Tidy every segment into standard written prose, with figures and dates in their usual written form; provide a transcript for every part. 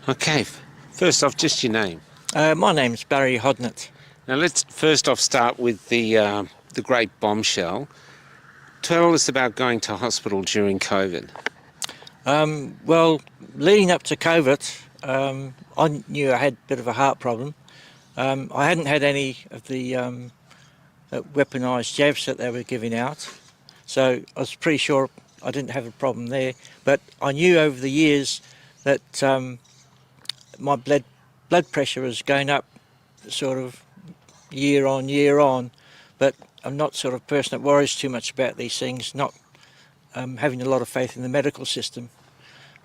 Okay, first off, just your name. My name's Barry Hodnett. Now let's first off start with the great bombshell. Tell us about going to hospital during COVID. Well, leading up to COVID, I knew I had a bit of a heart problem. I hadn't had any of the weaponised jabs that they were giving out, so I was pretty sure I didn't have a problem there. But I knew over the years that my blood pressure was going up sort of year on, but I'm not sort of person that worries too much about these things, not having a lot of faith in the medical system.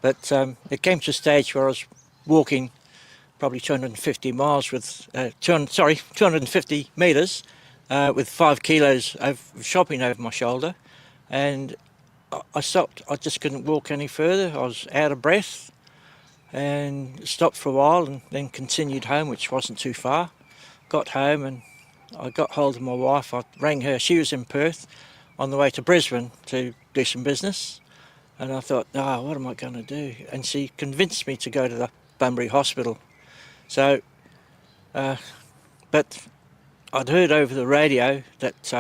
But it came to a stage where I was walking probably 250 miles with, 250 metres with 5 kilos of shopping over my shoulder, and I stopped. I just couldn't walk any further. I was out of breath and stopped for a while and then continued home, which wasn't too far. Got home and I got hold of my wife. I rang her. She was in Perth on the way to Brisbane to do some business. And I thought, what am I going to do? And she convinced me to go to the Bunbury Hospital. So, but I'd heard over the radio that,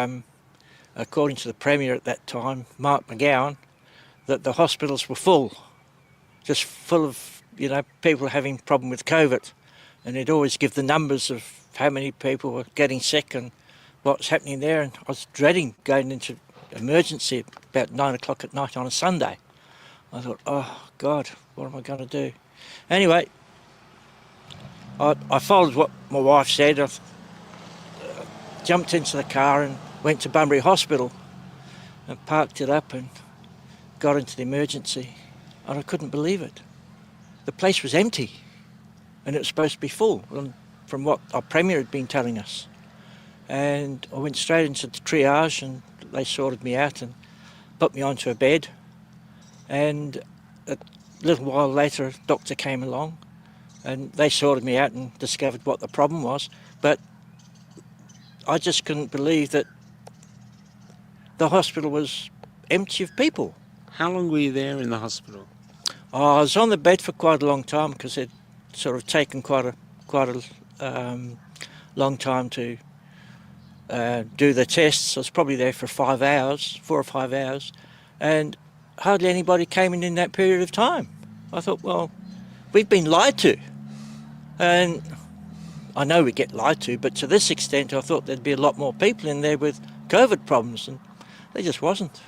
according to the Premier at that time, Mark McGowan, that the hospitals were full, just full of, people having problem with COVID. And he'd always give the numbers of how many people were getting sick and what's happening there. And I was dreading going into emergency about 9 o'clock at night on a Sunday. I thought, oh God, what am I going to do? Anyway, I followed what my wife said. I jumped into the car and went to Bunbury Hospital and parked it up and got into the emergency, and I couldn't believe it. The place was empty and it was supposed to be full from what our Premier had been telling us. And I went straight into the triage and they sorted me out and put me onto a bed. And a little while later, a doctor came along and they sorted me out and discovered what the problem was. But I just couldn't believe that the hospital was empty of people. How long were you there in the hospital? I was on the bed for quite a long time because it sort of taken quite a long time to do the tests. I was probably there for 4 or 5 hours, and hardly anybody came in that period of time. I thought, well, we've been lied to. And I know we get lied to, but to this extent I thought there'd be a lot more people in there with COVID problems, and there just wasn't.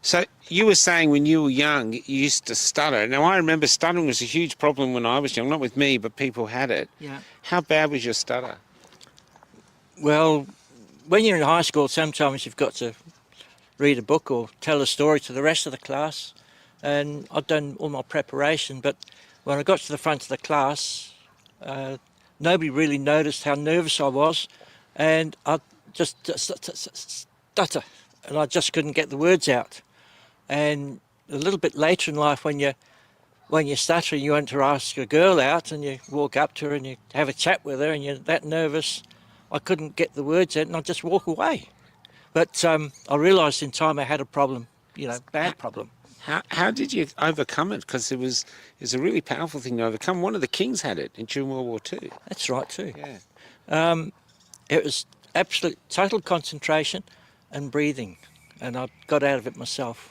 So you were saying when you were young, you used to stutter. Now I remember stuttering was a huge problem when I was young, not with me, but people had it. Yeah. How bad was your stutter? Well, when you're in high school, sometimes you've got to read a book or tell a story to the rest of the class. And I'd done all my preparation, but when I got to the front of the class, nobody really noticed how nervous I was, and I just stutter, and I just couldn't get the words out. And a little bit later in life, when you're stuttering, you want to ask a girl out, and you walk up to her and you have a chat with her, and you're that nervous, I couldn't get the words out, and I'd just walk away. But I realised in time I had a problem, bad problem. How did you overcome it? Because it was a really powerful thing to overcome. One of the kings had it during World War II. That's right too. Yeah. It was absolute total concentration and breathing, and I got out of it myself.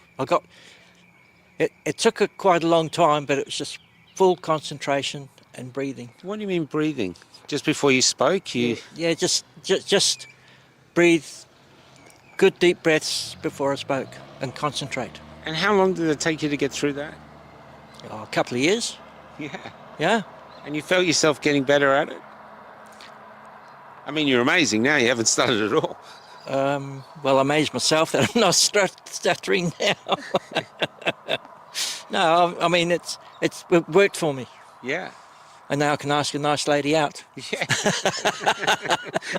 It took quite a long time, but it was just full concentration and breathing. What do you mean breathing? Just before you spoke, you... Yeah, just breathe good deep breaths before I spoke and concentrate. And how long did it take you to get through that? A couple of years. Yeah. Yeah. And you felt yourself getting better at it? I mean, you're amazing now. You haven't stuttered at all. Well, I amazed myself that I'm not stuttering now. No, I mean, it worked for me. Yeah. And now I can ask a nice lady out. Yeah.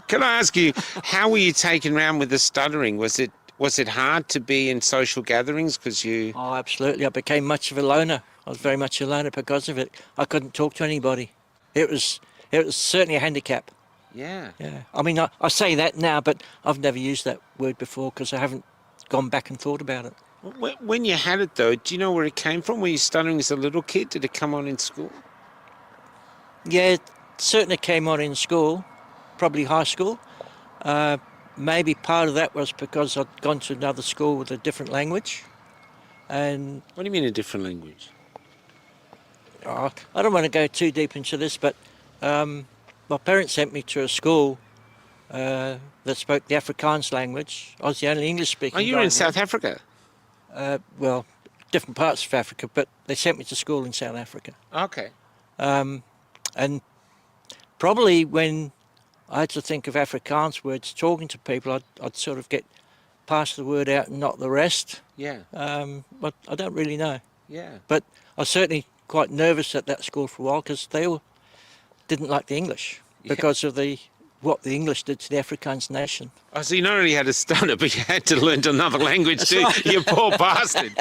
Can I ask you, how were you taken around with the stuttering? Was it hard to be in social gatherings because you... Oh, absolutely. I became much of a loner. I was very much a loner because of it. I couldn't talk to anybody. It was certainly a handicap. Yeah. Yeah. I mean, I say that now, but I've never used that word before because I haven't gone back and thought about it. When you had it though, do you know where it came from? Were you stuttering as a little kid? Did it come on in school? Yeah, it certainly came on in school, probably high school. Uh, Maybe part of that was because I'd gone to another school with a different language. And What do you mean a different language? I don't want to go too deep into this, but my parents sent me to a school that spoke the Afrikaans language. I was the only English-speaking Oh, you guy were in there. South Africa. Well, different parts of Africa, but they sent me to school in South Africa. Okay. And probably when I had to think of Afrikaans words talking to people, I'd sort of get past the word out and not the rest. Yeah. But I don't really know. Yeah. But I was certainly quite nervous at that school for a while because they all didn't like the English because of what the English did to the Afrikaans nation. Oh, so you not only had to stutter, but you had to learn another language too. right. You poor bastard.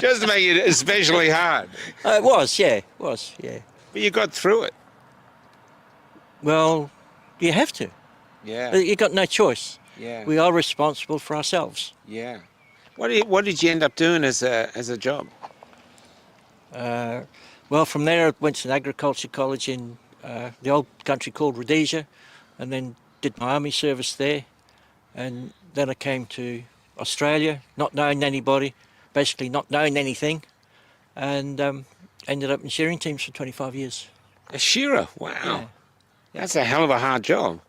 Just to make it especially hard. It was, yeah. But you got through it. Well, you have to. Yeah. You got no choice. Yeah. We are responsible for ourselves. Yeah. What did you end up doing as a job? Well, from there I went to an agriculture college in the old country called Rhodesia, and then did my army service there. And then I came to Australia, not knowing anybody, basically not knowing anything, and ended up in shearing teams for 25 years. A shearer. Wow. Yeah. That's a hell of a hard job.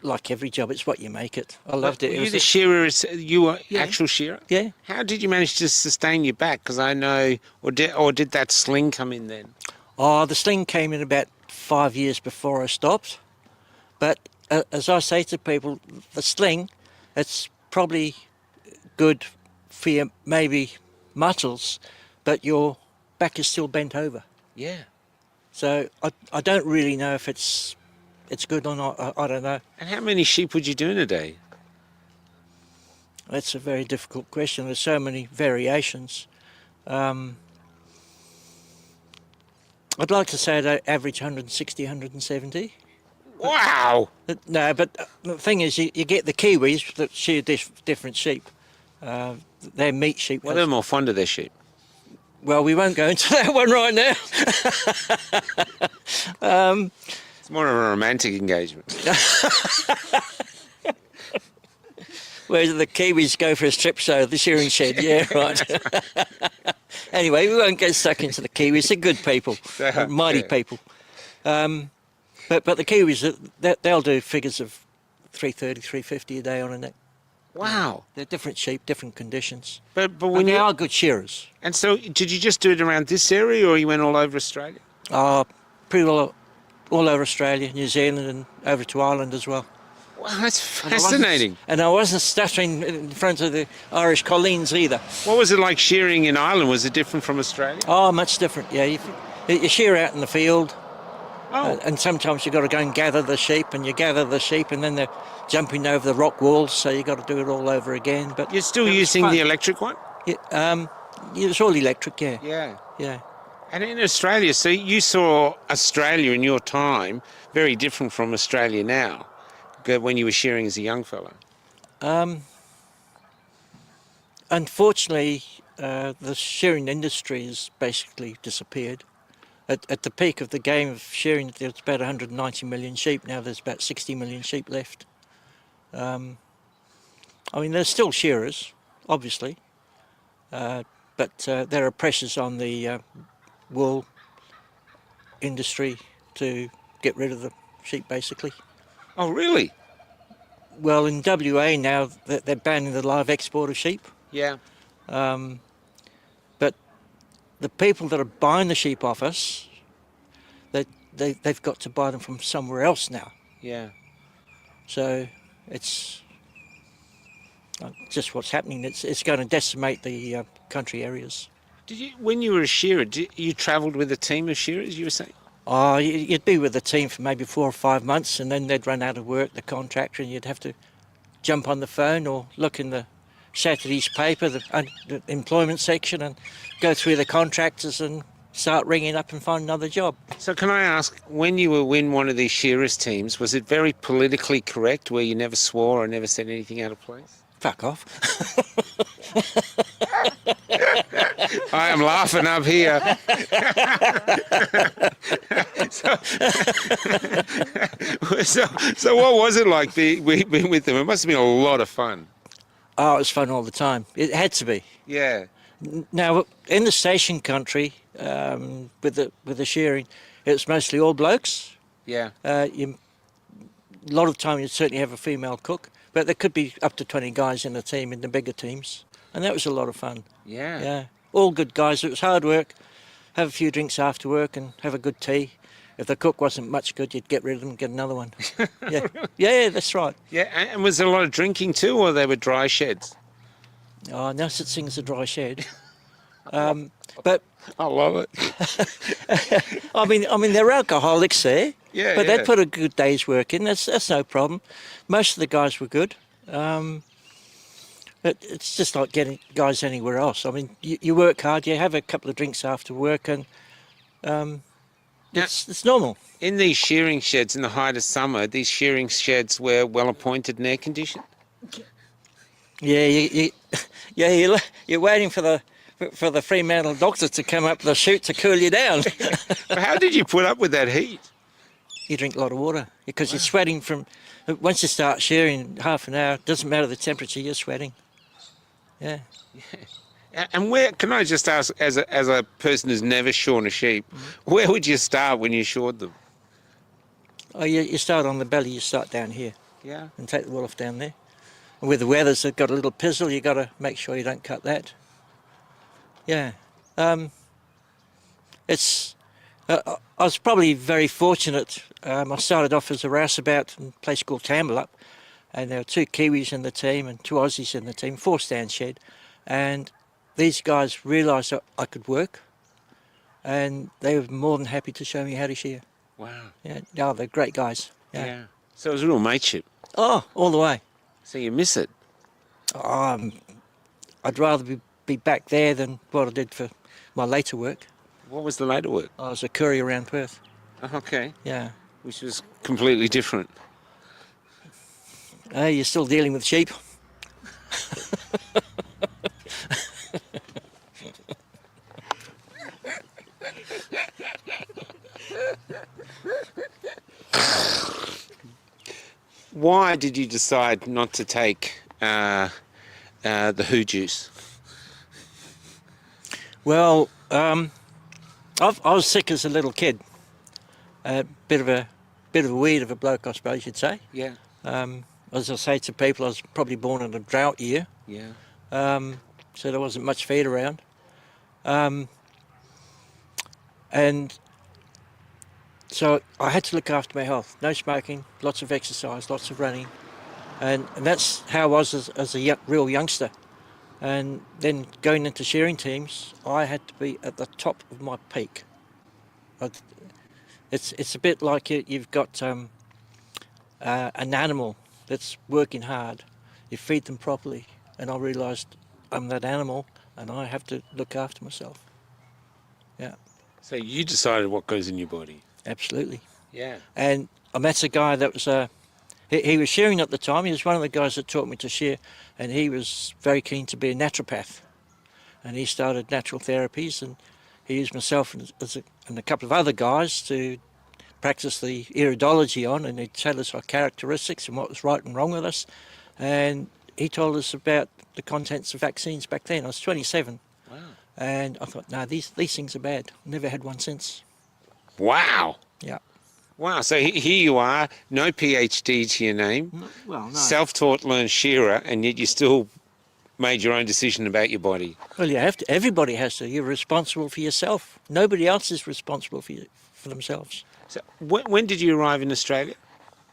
Like every job, it's what you make it. I loved it. Were It you was the shearer? You were Yeah. actual shearer? yeah. How did you manage to sustain your back? Because I know, or did that sling come in then? Oh, the sling came in about 5 years before I stopped. But as I say to people, the sling, it's probably good for your maybe muscles, but your back is still bent over. Yeah. So I don't really know if it's good or not. I don't know. And how many sheep would you do in a day? That's a very difficult question. There's so many variations. I'd like to say I'd average 160, 170. Wow. No, but the thing is, you get the Kiwis that shear different sheep. They're meat sheep. Well, they're more fond of their sheep. Well, we won't go into that one right now. It's more of a romantic engagement. Where the Kiwis go for a strip show, the shearing shed. Yeah, right. Anyway, we won't get stuck into the Kiwis. They're good people, mighty people. But the Kiwis, they'll do figures of 330, 350 a day on a neck. Wow. They're different sheep, different conditions. But When when they you are good shearers. and so did you just do it around this area, or you went all over Australia? Pretty well all over Australia, New Zealand, and over to Ireland as well. Wow, that's And I wasn't- fascinating. And I wasn't stuttering in front of the Irish colleens either. What was it like shearing in Ireland? Was it different from Australia? Oh, much different, yeah. You shear out in the field, Oh, and sometimes you've got to go and gather the sheep, and you gather the sheep, and then they're jumping over the rock walls, so you've got to do it all over again. But you're still it was using fun. the electric one? Yeah, it's all electric, yeah. Yeah. And in Australia, so you saw Australia in your time very different from Australia now, when you were shearing as a young fellow. Unfortunately, the shearing industry has basically disappeared. At the peak of the game of shearing, there was about 190 million sheep. Now there's about 60 million sheep left. I mean, there's still shearers, obviously, but there are pressures on the wool industry to get rid of the sheep, basically. Oh, really? Well, in WA now, they're banning the live export of sheep. Yeah. But the people that are buying the sheep off us, they've got to buy them from somewhere else now. Yeah. So it's just what's happening. It's going to decimate the country areas. Did you, when you were a shearer, you travelled with a team of shearers, you were saying? Oh, you'd be with the team for maybe 4 or 5 months, and then they'd run out of work, the contractor, and you'd have to jump on the phone or look in the Saturday's paper, the employment section, and go through the contractors and start ringing up and find another job. So can I ask, when you were in one of these Shearers teams, was it very politically correct where you never swore or never said anything out of place? Fuck off. I am laughing up here. so what was it like being with them? It must have been a lot of fun. Oh, it was fun all the time. It had to be. Yeah. Now, in the station country, with the shearing, it's mostly all blokes. Yeah. A lot of time you'd certainly have a female cook, but there could be up to 20 guys in a team in the bigger teams, and that was a lot of fun. Yeah. Yeah, all good guys. It was hard work. Have a few drinks after work and have a good tea. If the cook wasn't much good, you'd get rid of them and get another one. Yeah, yeah, that's right. Yeah, and was there a lot of drinking too, or they were dry sheds? Oh, no such thing as a dry shed. But I love it. I mean, there are alcoholics there. Yeah, but yeah. they put a good day's work in. That's no problem. Most of the guys were good. But it's just like getting guys anywhere else. I mean, you work hard. You have a couple of drinks after work, and it's normal. In these shearing sheds in the height of summer, these shearing sheds were well appointed and air conditioned. Yeah, you're waiting for the Fremantle doctor to come up the chute to cool you down. But how did you put up with that heat? You drink a lot of water because you're sweating from. Once you start shearing, half an hour, it doesn't matter the temperature, you're sweating. Yeah. And where, can I just ask, as a person who's never shorn a sheep, where would you start when you shored them? Oh, you start on the belly, you start down here. Yeah. And take the wool off down there. And with the weathers that got a little pizzle, you got to make sure you don't cut that. Yeah. It's. I was probably very fortunate. I started off as a rouseabout in a place called Campbellup, and there were 2 Kiwis in the team and 2 Aussies in the team, 4-stand shed, and these guys realised that I could work, and they were more than happy to show me how to shear. Wow. Yeah, no, they're great guys. Yeah. So it was a real mateship. Oh, all the way. So you miss it. I'd rather be back there than what I did for my later work. What was the later work? I was a courier around Perth. Okay. Yeah. Which was completely different. You're still dealing with sheep. Why did you decide not to take the hoo juice? Well, I was sick as a little kid. A bit of a weed of a bloke, I suppose you'd say. Yeah. As I say to people, I was probably born in a drought year. Yeah. So there wasn't much feed around. And so I had to look after my health. No smoking, lots of exercise, lots of running. And that's how I was as a real youngster. And then going into shearing teams, I had to be at the top of my peak. It's a bit like you've got an animal that's working hard. You feed them properly, and I realised I'm that animal, and I have to look after myself. Yeah. So you decided what goes in your body. Absolutely. Yeah. And I met a guy that was he was shearing at the time. He was one of the guys that taught me to shear, and he was very keen to be a naturopath. And he started natural therapies, and he used myself and a couple of other guys to practice the iridology on, and he'd tell us our characteristics and what was right and wrong with us. And he told us about the contents of vaccines back then. I was 27. Wow. And I thought, no, these things are bad. Never had one since. Wow. Yeah. Wow. So here you are, no PhD to your name, Well, no. self-taught learned shearer, and yet you still made your own decision about your body. Well, you have to. Everybody has to. You're responsible for yourself. Nobody else is responsible for themselves. So when did you arrive in Australia?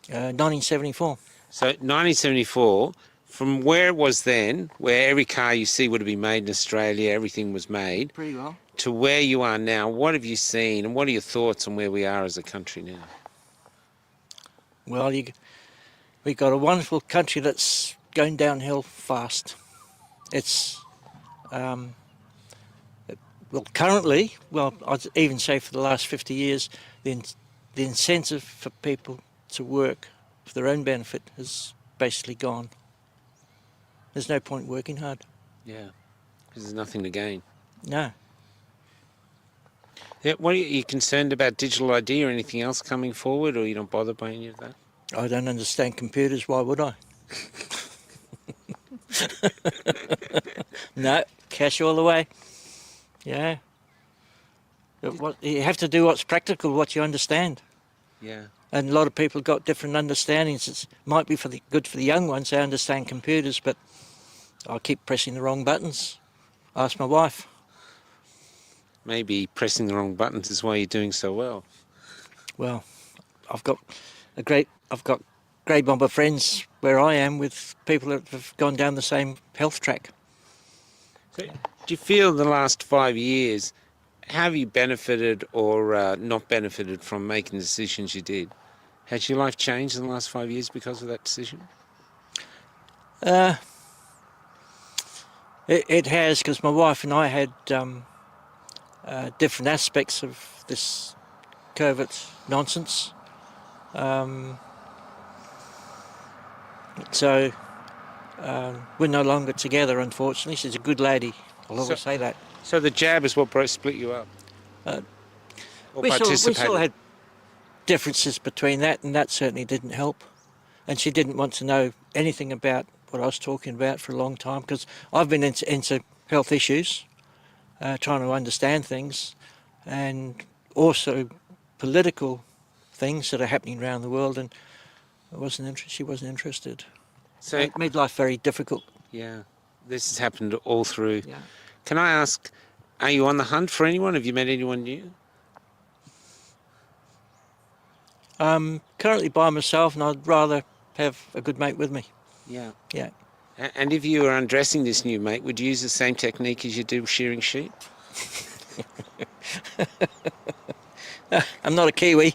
1974. So 1974, from where it was then, where every car you see would have been made in Australia, everything was made, Pretty well. to where you are now, what have you seen and what are your thoughts on where we are as a country now? Well, we've got a wonderful country that's going downhill fast. It's Well, currently, I'd even say for the last 50 years, the incentive for people to work for their own benefit has basically gone. There's no point working hard. Yeah, because there's nothing to gain. No. Yeah, what are you concerned about digital ID or anything else coming forward, or you don't bother by any of that? I don't understand computers, why would I? No, cash all the way. Yeah. But you have to do what's practical, what you understand. Yeah. And a lot of people got different understandings. It might be good for the young ones, they understand computers, but I keep pressing the wrong buttons. Ask my wife. Maybe pressing the wrong buttons is why you're doing so well. Well, I've got grade bomber friends where I am with people that have gone down the same health track. So, do you feel the last 5 years, have you benefited or not benefited from making the decisions you did? Has your life changed in the last 5 years because of that decision? It has, because my wife and I had different aspects of this COVID nonsense. So we're no longer together, unfortunately. She's a good lady. I'll always say that. So the jab is what split you up? Or We still participated? had differences between that, and that certainly didn't help. And she didn't want to know anything about what I was talking about for a long time, because I've been into health issues, trying to understand things, and also political things that are happening around the world, and she wasn't interested. So, It made life very difficult. yeah, this has happened all through. Yeah. Can I ask, are you on the hunt for anyone? Have you met anyone new? I'm currently by myself, and I'd rather have a good mate with me. Yeah. Yeah. And if you were undressing this new mate, would you use the same technique as you do shearing sheep? I'm not a Kiwi.